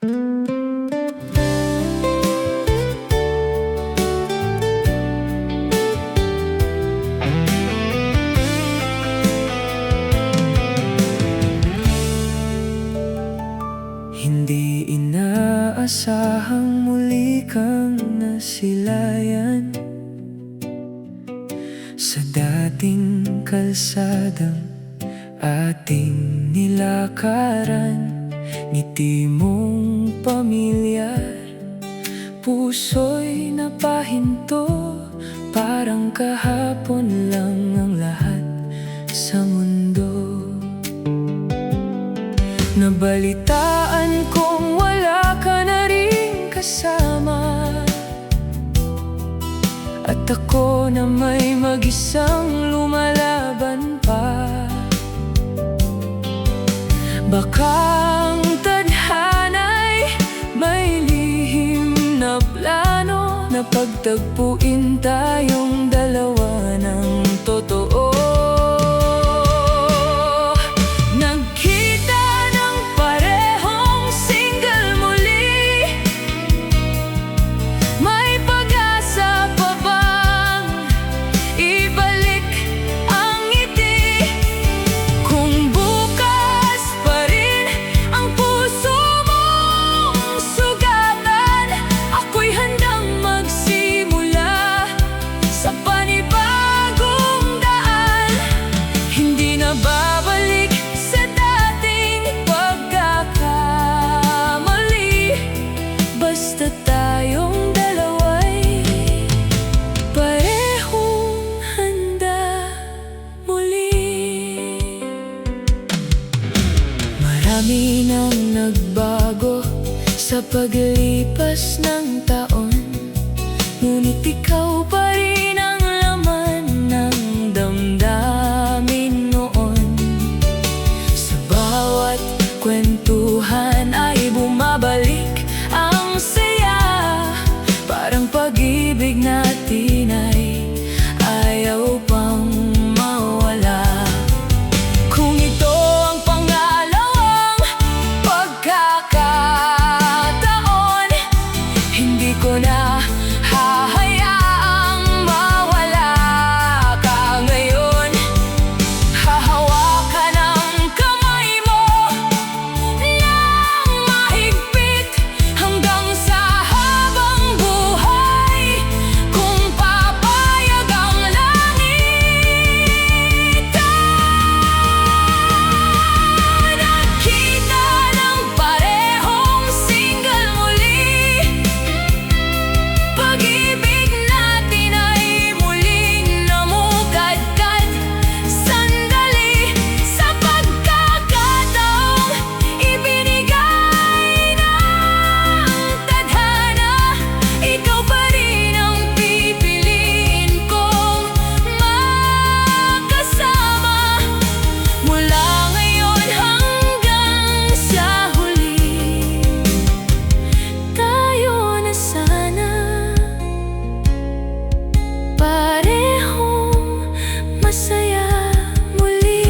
Hindi inaasahang muli kang nasilayan sa dating kalsadang ating nilakaran. Ngiti mong pamilyar, puso'y napahinto, parang kahapon lang ang lahat sa mundo. Nabalitaan kong wala ka na rin kasama, at ako na may mag-isang lumalaban pa. Baka ang tadhana'y may lihim na plano na pagtagpuin tayong dalawa ng totoo. Nagkita ng parehong single muli, may pag-asa pa bang ibalik ang ngiti? Kung bukas pa rin ang puso mong sugatan, ako'y handang magsimula sa panibagong daan. Hindi na babalik sa dating pagkakamali, basta tayong dalawa'y parehong handa muli. Marami nang nagbago sa paglipas ng taon, ngunit ikaw pa rin ang laman ng damdamin noon. Sa bawat kwentuhan ay bumabalik ang saya, parang pag-ibig natin ay ayaw pang mawala. Kung ito ang pangalawang pagkakataon, hindi ko na hahayaang mawala ka ngayon. Hahawakan ang kamay mo nang mahigpit hanggang sa habang buhay. Kung papayag ang langitan, nakita ng parehong single muli, pag-ibig natin ay muling namukadkad. Sandali sa pagkakataong ibinigay ng tadhana, ikaw pa rin ang pipiliin kong makasama. Mula ngayon hanggang sa huli, tayo na sana parehong masaya muli.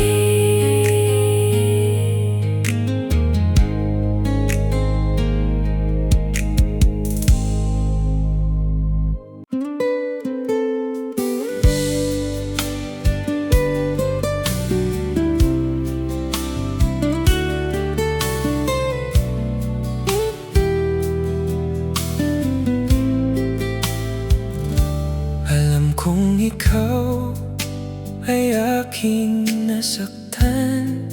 Alam kong ikaw ay aking nasaktan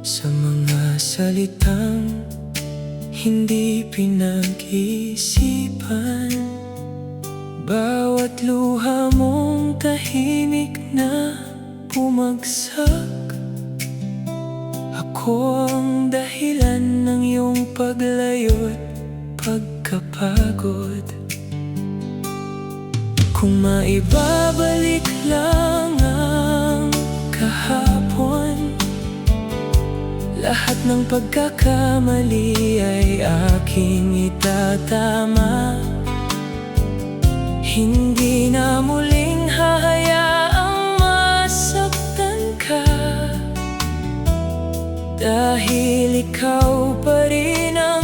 sa mga salitang hindi pinag-isipan. Bawat luha mong tahimik na bumagsak, ako ang dahilan ng iyong paglayo't pagkapagod. Kung maibabalik lang ang kahapon, lahat ng pagkakamali ay aking itatama. Hindi na muling hahayaang masaktan ka, dahil ikaw pa rin ang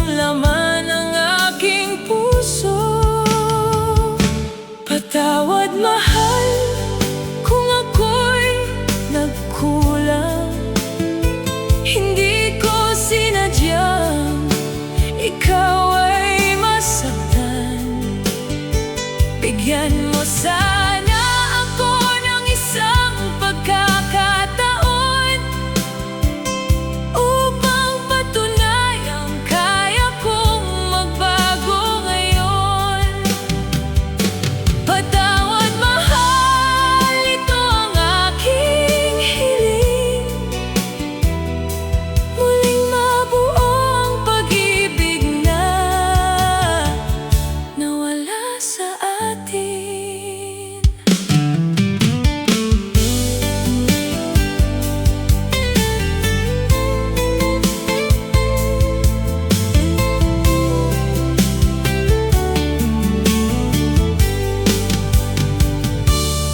ikaw ay masaktan, bigyan mo sana ako ng isang pagkakataon upang patunayang kaya kong magbago ngayon. Patawad, mahal, ito ang aking hiling. Muling mabuo ang pag-ibig na nawala sa atin.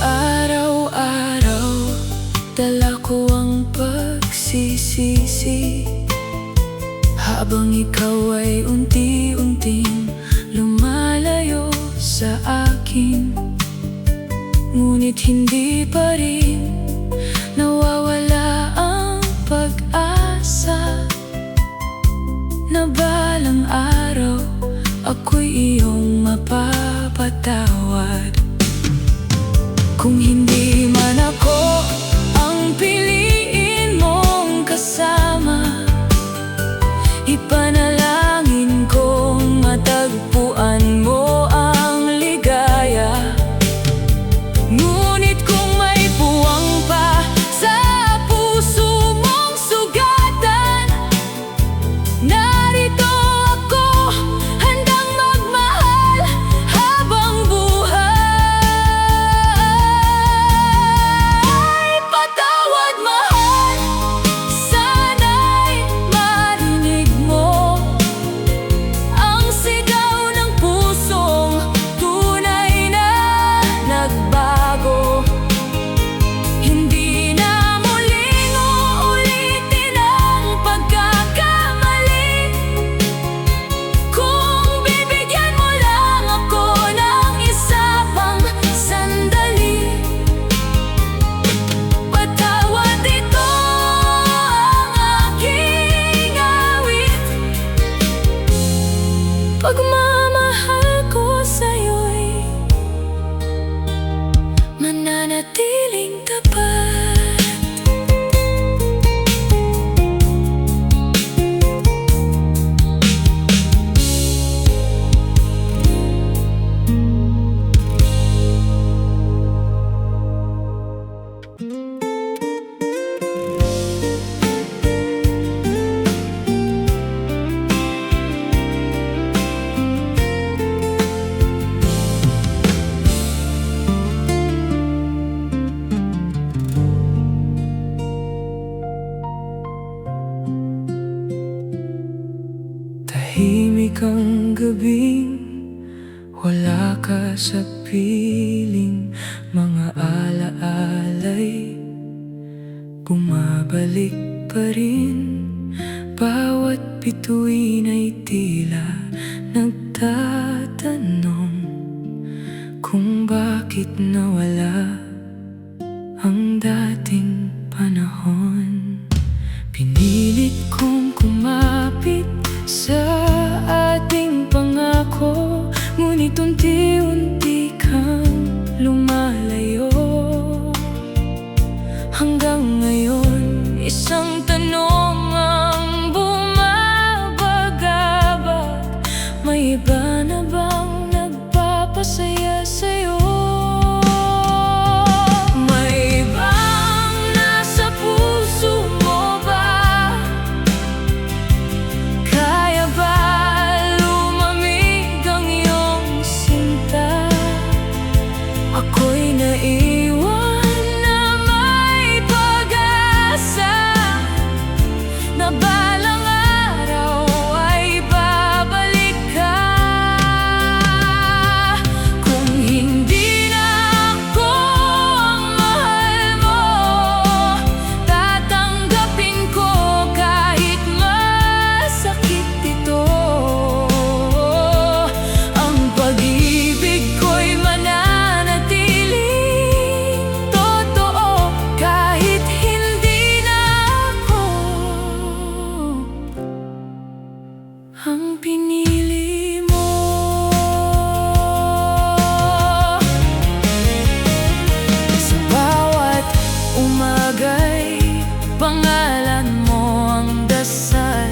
Araw-araw, dala ko ang pagsisisi, habang ikaw ay unti-unting lumalayo sa akin. Ngunit hindi pa rin nawawala ang pag-asa na balang araw ako'y iyong mapapatawad. Kung hindi man ako ang piliin mong kasama, ipanalangin kong matagpuan mo ang ligaya. Ngunit kung may puwang pa sa puso mong sugatan, narito ako, handang magmahal habang buhay. Patawad, mahal, sana'y marinig mo ang sigaw ng pusong tunay na nagbago. Hindi na muling uulitin ang pagkakamali. Kung bibigyan mo lang ako ng isa pang sandali, patawad, ito ang aking awit. Pagmamahal ko sa'yo'y mananatiling tapat. Tahimik ang gabing wala ka sa piling, mga alaala'y bumabalik pa rin. Bawat bituin ay tila nagtatanong kung bakit nawala ang dating panahon. Pinilit kong kumapit sa ating pangako, ngunit unti-unti kang lumalayo. Hanggang ngayon, isang tanong ang bumabagabag: may iba na bang nagpapasaya sa'yo? ang pinili mo. Sa bawat umaga'y pangalan mo ang dasal.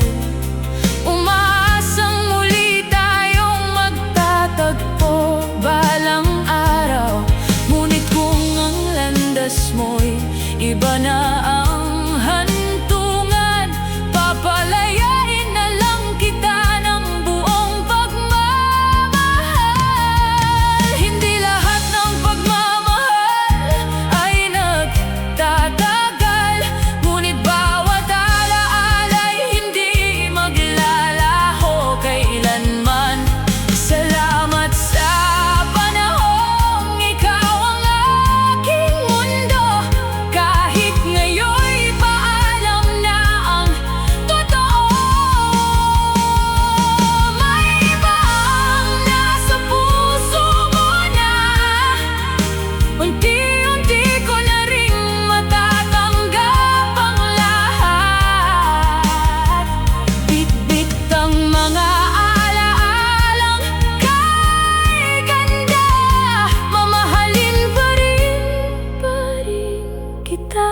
Umaasang muli tayong magtatagpo balang araw. Ngunit kung ang landas mo'y iba na ang hantungan, papalayain na lang kita ng buong pagmamahal. Hindi lahat ng pagmamahal ay nagtatagal, ngunit bawat alaala'y hindi maglalaho kailanman. Salamat sa panahong ikaw ang aking mundo. Kahit ngayon'y paalam na ang totoo, may iba ang nasa puso mo na unti-unti ko na ring matatanggap ang lahat. Bit-bit ang mga alaalang kay ganda, mamahalin pa rin kita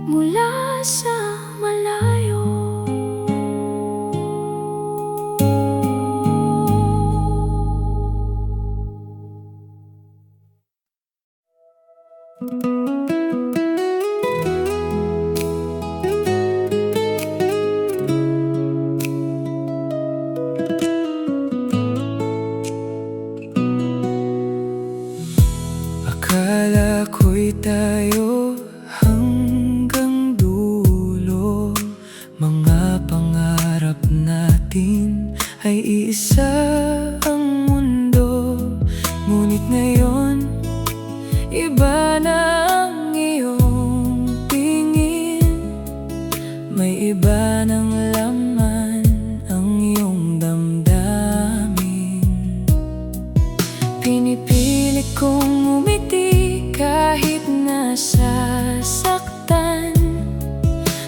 mula sa malayo. Akala ko'y tayo hanggang dulo. Mga pangarap natin ay iisa ang mundo. Ngunit ngayon, iba na ang iyong tingin. May iba ng laman ang iyong damdamin. Pinipili kong umiti kahit nasasaktan,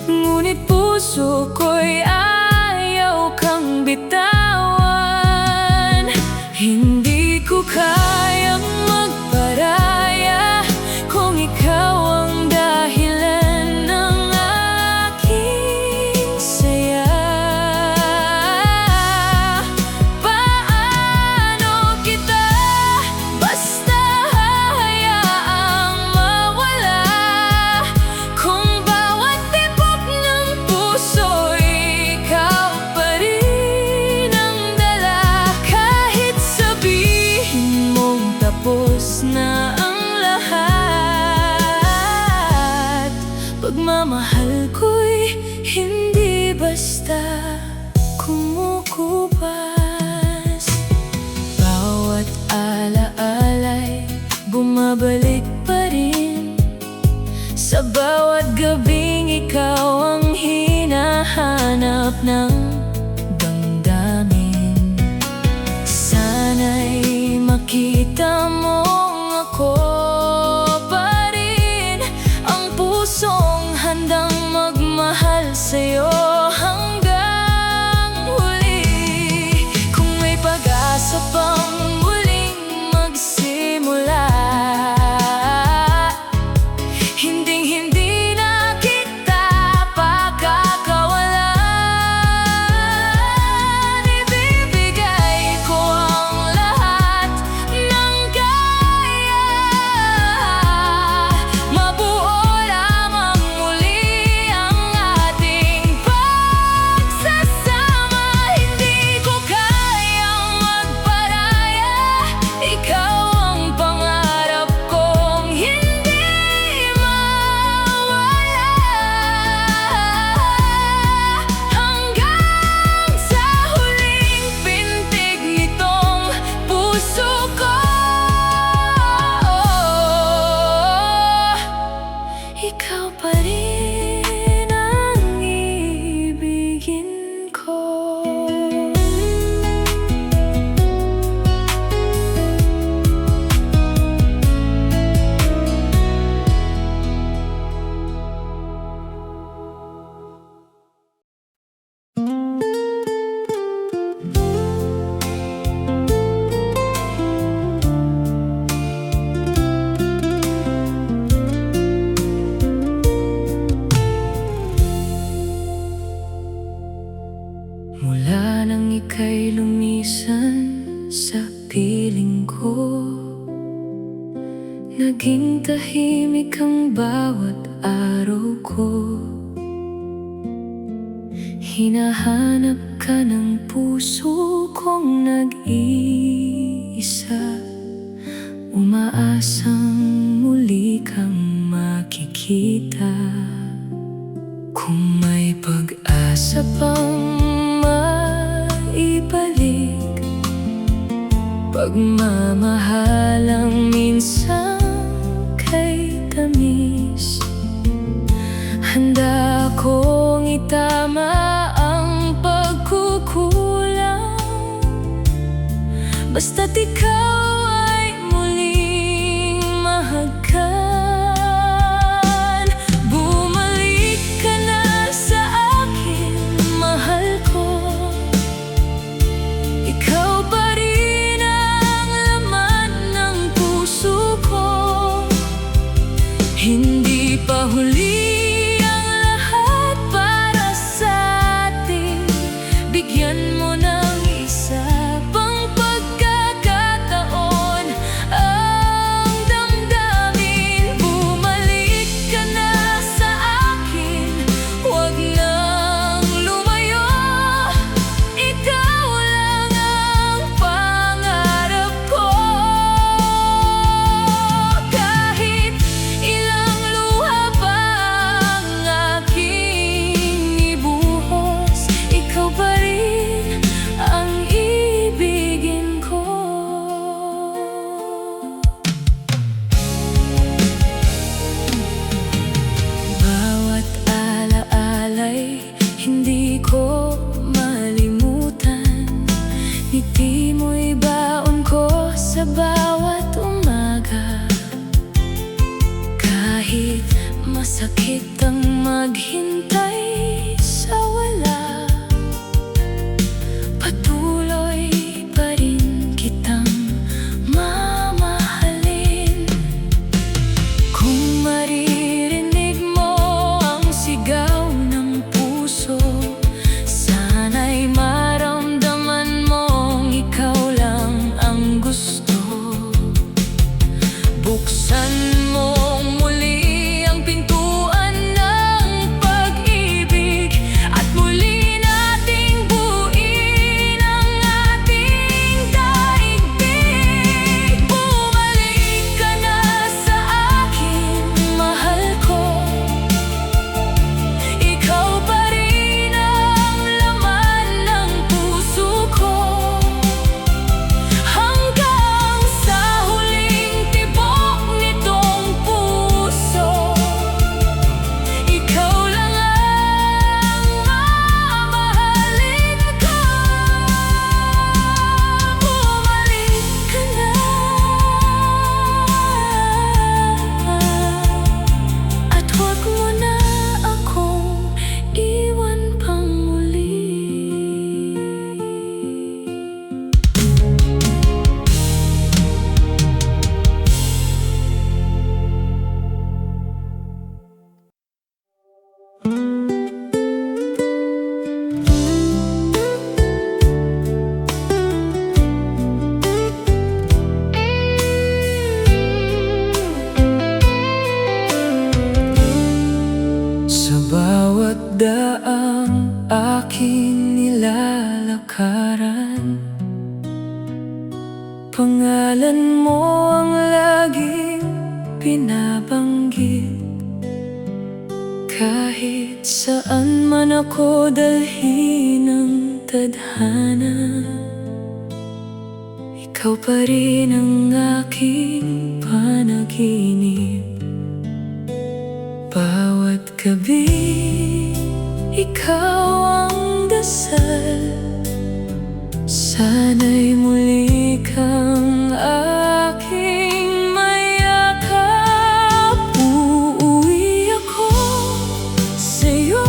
ngunit puso ko'y ayaw kang bitawan. Hindi ko kayang magparaya kung ikaw ang dahilan ng aking saya. Paano kita basta hahayaang mawala, kung bawat tibok ng puso'y ikaw pa rin ang dala. Kahit sabihin mong tapos na ang lahat, pagmamahal ko'y hindi basta kumukupas. Bawat alaala'y bumabalik pa rin, sa bawat gabing ikaw ang hinahanap ng damdamin. Sana'y makita mong ako pa rin ang pusong handang magmahal sa'yo hanggang huli. Kung may pag-asa pang muling magsimula, hinding-hindi na kita pakakawalan. Ibibigay ko ang lahat ng Mula nang ika'y lumisan sa piling ko, naging tahimik ang bawat araw ko. Hinahanap ka ng puso kong nag-iisa, umaasang muli kang makikita. Kung may pag-asa pang maibalik, pagmamahalang minsan kay tamis, handa kong itama ang pagkukulang, basta't ikaw ay muling mahagkan. Bumalik ka na sa akin, mahal ko. Ikaw pa rin ang laman ng puso ko. Hindi pa huli ang lahat para sa atin. Bigyan mo ng isa pang pagkakataon ang damdamin. Bumalik ka na sa akin, huwag nang lumayo. Ikaw lang ang pangarap ko. Kahit ilang luha pa ang aking ibuhos, ikaw pa rin ang ibigin ko. Bawat alaala'y hindi ko malimutan. Ngiti mo'y baon ko sa bawat umaga. Kahit masakit ang maghintay sa wala, patuloy pa rin kitang mamahalin. Kung maririnig mo ang sigaw ng puso, sana'y maramdaman mong ikaw lang ang gusto. Buksan mong muli ang pintuan ng pag-ibig, at muli nating buuin ang ating daigdig. Bumalik ka na sa akin, mahal ko. Ikaw pa rin ang laman ng puso ko. Hanggang sa huling tibok nitong puso, ikaw lang ang mamahalin ko. Bumalik ka na, at huwag mo na akong iwan pang muli. Sa bawat daang aking nilalakaran, pangalan mo ang laging binabanggit. Kahit saan man ako dalhin ng tadhana, ikaw pa rin ang aking panaginip. Bawat gabi, ikaw ang dasal. Sana'y muli kang aking mayakap. Uuwi ako sa'yo,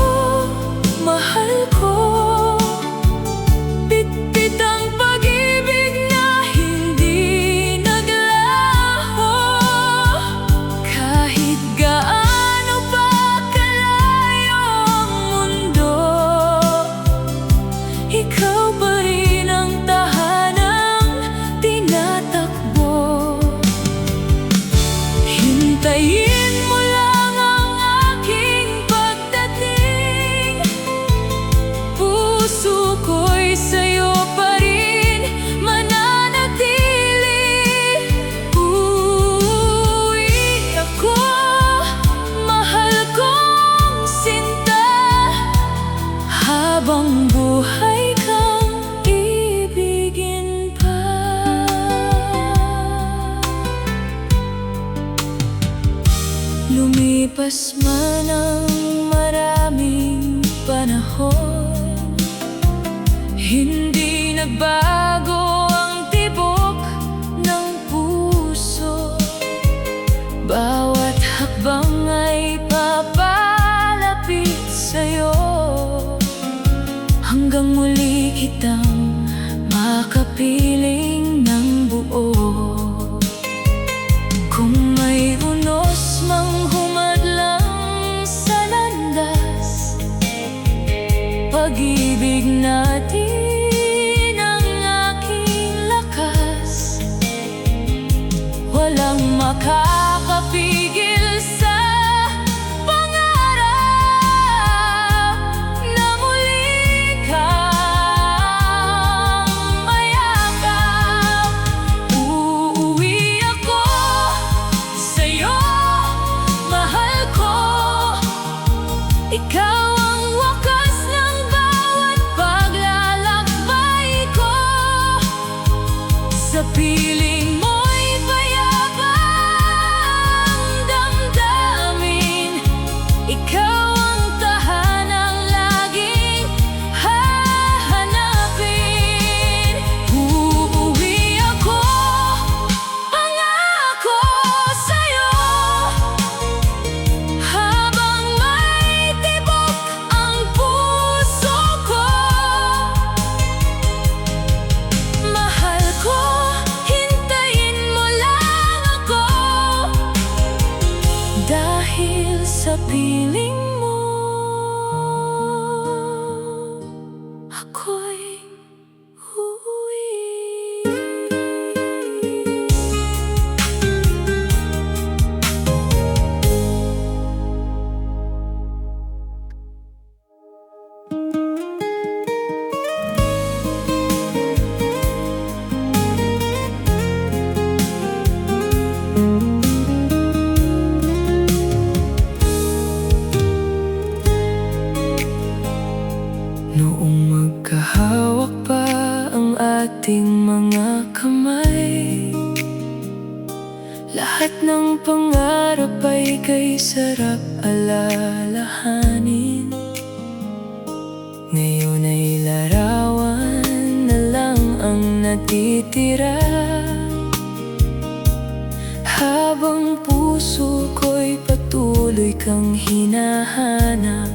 mahal ko. Bitbit ang pag-ibig na hindi naglaho. Kahit gaano pa kalayo ang mundo, ako'y sa'yo pa rin mananatili. Uuwi ako, mahal kong sinta, habang buhay kang ibigin pa. Lumipas man ang maraming panahon, hindi nagbago ang tibok ng puso. Bawat hakbang ay papalapit sa'yo, hanggang muli kitang makapiling ng buo. Kung may unos mang humadlang sa landas, pag-ibig natin ang aking lakas. Walang makakapigil sa pangarap na muli kang mayakap. Uuwi ako sa'yo, mahal ko. Ikaw ang wakas ng bawat paglalakbay ko. Sa piling mo'y payapang damdamin. Ikaw ang tahanang laging hahanapin. Uuwi ako, pangako sa'yo, habang may tibok ang puso ko. Mahal ko, hintayin mo lang ako, dahil sa piling mo ako'y uuwi. Noong magkahawak pa ang ating mga kamay, lahat ng pangarap ay kay sarap alalahanin. Ngayon ay larawan na lang ang natitira, habang puso ko'y patuloy kang hinahanap.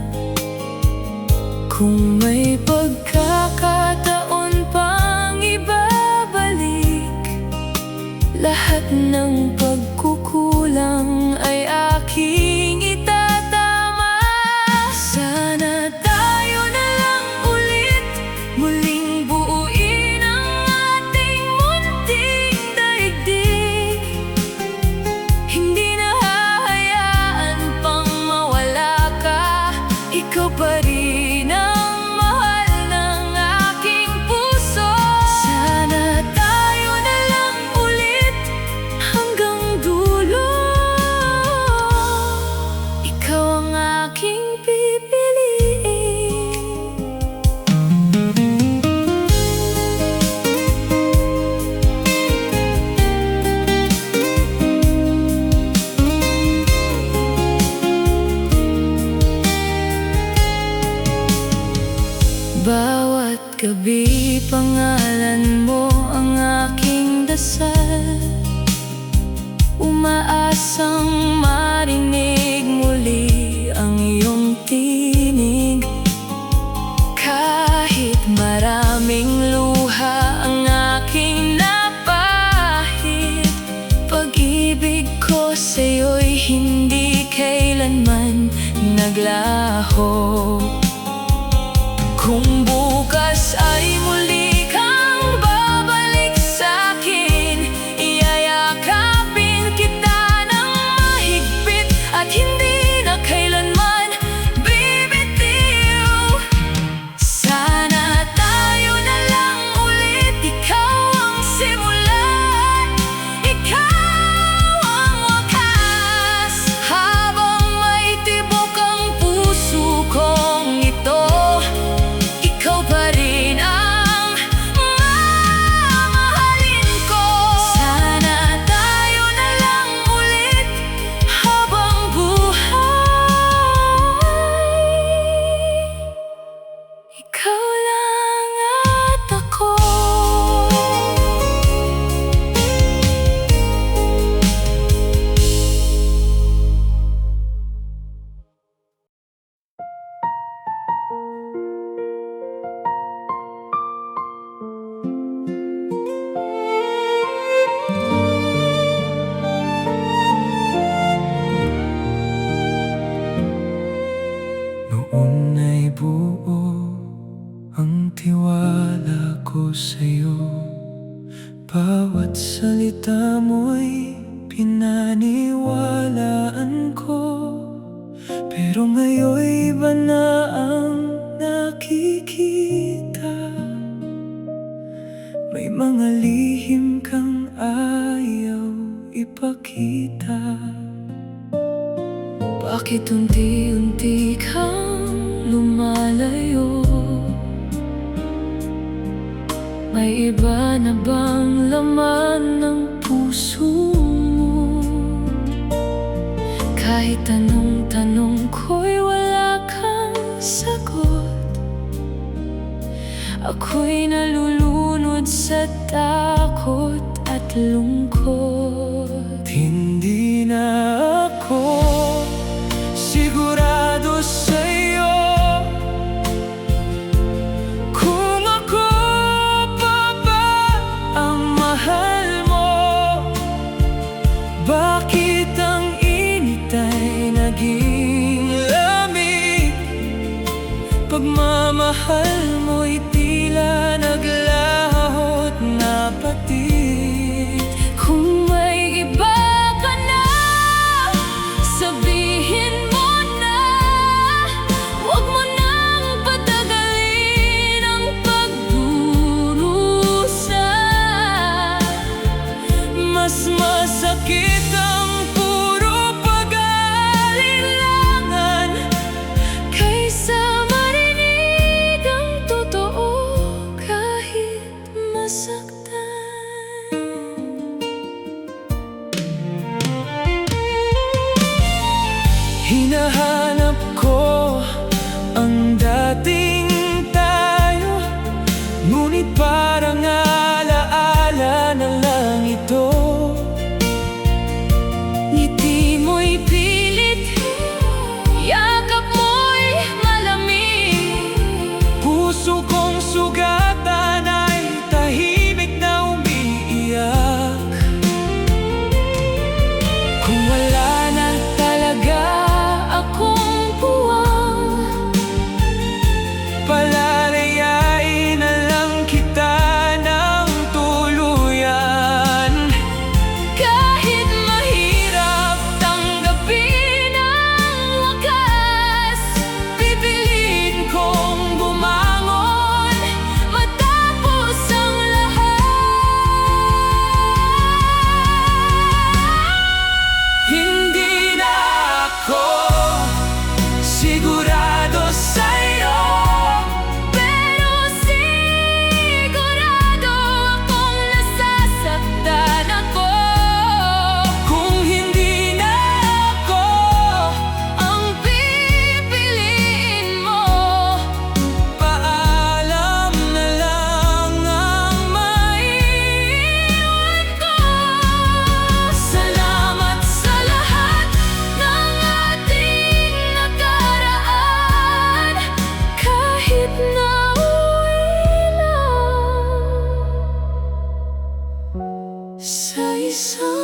Kung may pagkakataon pang ibabalik, lahat ng pagkukulang ay aking itatama. Sana tayo na lang ulit muling buuin ang ating munting daigdig. Hindi na hahayaan pang mawala ka, ikaw pa rin ang mahal ng aking puso. Sana tayo na lang ulit hanggang dulo, ikaw ang aking pipiliin. Bawat gabi pangalan mo ang aking dasal, umaasang marinig muli ang iyong tinig. Kahit maraming luha ang aking napahid, pag-ibig ko sa'yo'y hindi kailanman naglaho. Kung bukas ay muli kang babalik sa'kin, iyayakapin kita ng mahigpit at hindi na kailanman bibitiw. Sana tayo na ikaw lang at ako. Noon ay buo ang tiwala ko sa'yo. Bawat salita mo'y pinaniwalaan ko. Pero ngayon'y iba na ang nakikita. May mga lihim kang ayaw ipakita. Bakit unti-unti kang lumalayo? May iba na bang laman ng puso mo? Kahit anong tanong ko'y wala kang sagot. Ako'y nalulunod sa takot at lungkot. Hindi na ako sigurado sa'yo, kung ako pa ba ang mahal mo. Bakit ang init ay naging lamig? Pagmamahal mo'y tila naglahot na patid. Kung may iba ka na, sabihin mo na. Huwag mo nang patagalin ang pagdurusa. Mas masakit ang puro pag-aalilangan Kaysa marinig ang totoo kahit masaktan. Hinahanap ko ang dating tayo, ngunit parang alaala na lang ito. Ngiti mo'y pilit, yakap mo'y malamig. Puso kong sugatan ay tahimik na umiiyak. Kung wala na talaga akong puwang, palalayain na lang kita ng tuluyan. kahit mahirap tanggapin ang wakas, Pipiliin kong bumangon matapos ang lahat. Hindi na ako sigurado sa'yo, Pero sigurado akong nasasaktan ako. kung hindi na ako Ang pipiliin mo, paalam na lang ang maiiwan ko. salamat sa lahat ng ating nakaraan. Kahit nauwi lang sa isang